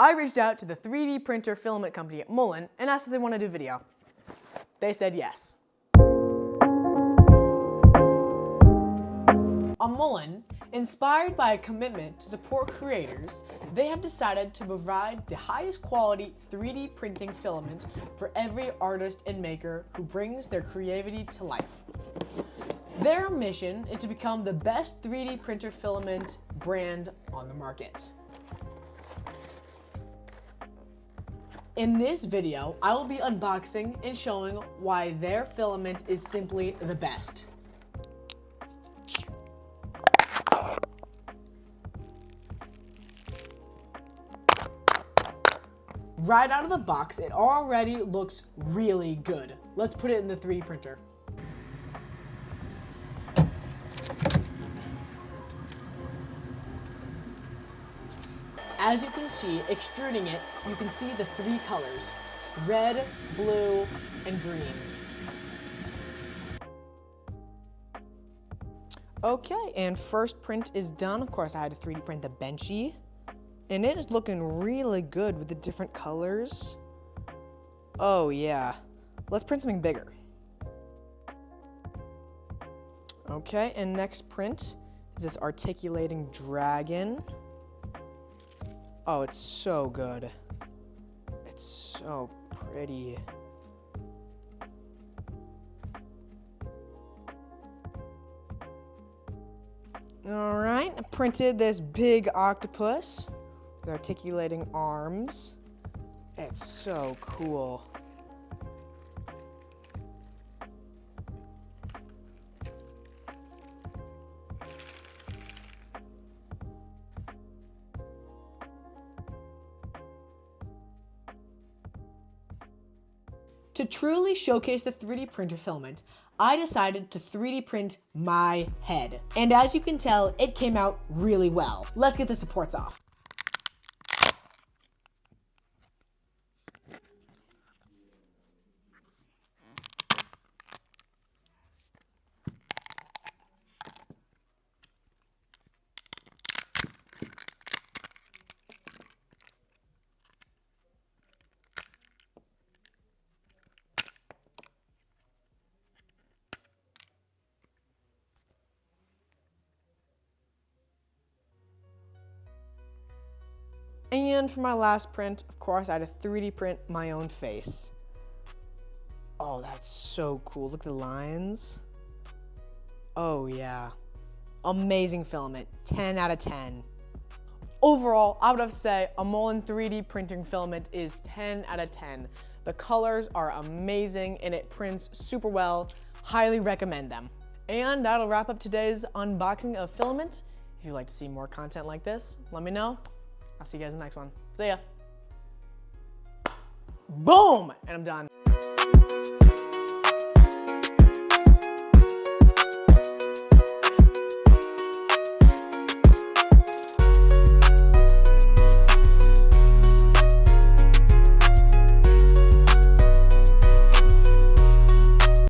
I reached out to the 3D printer filament company Amolen and asked if they want to do video. They said yes. Amolen, inspired by a commitment to support creators, they have decided to provide the highest quality 3D printing filament for every artist and maker who brings their creativity to life. Their mission is to become the best 3D printer filament brand on the market. In this video, I will be unboxing and showing why their filament is simply the best. Right out of the box, it already looks really good. Let's put it in the 3D printer. As you can see, extruding it, you can see the three colors: red, blue, and green. Okay, and first print is done. Of course, I had to 3D print the benchy. And it is looking really good with the different colors. Oh yeah. Let's print something bigger. Okay, and next print is this articulating dragon. Oh, it's so good. It's so pretty. All right, I printed this big octopus with articulating arms. It's so cool. To truly showcase the 3D printer filament, I decided to 3D print my head. And as you can tell, it came out really well. Let's get the supports off. And for my last print, of course, I had to 3D print my own face. Oh, that's so cool. Look at the lines. Oh, yeah. Amazing filament. 10 out of 10. Overall, I would have to say Amolen 3D printing filament is 10 out of 10. The colors are amazing and it prints super well. Highly recommend them. And that'll wrap up today's unboxing of filament. If you'd like to see more content like this, let me know. I'll see you guys in the next one. See ya. Boom! And I'm done.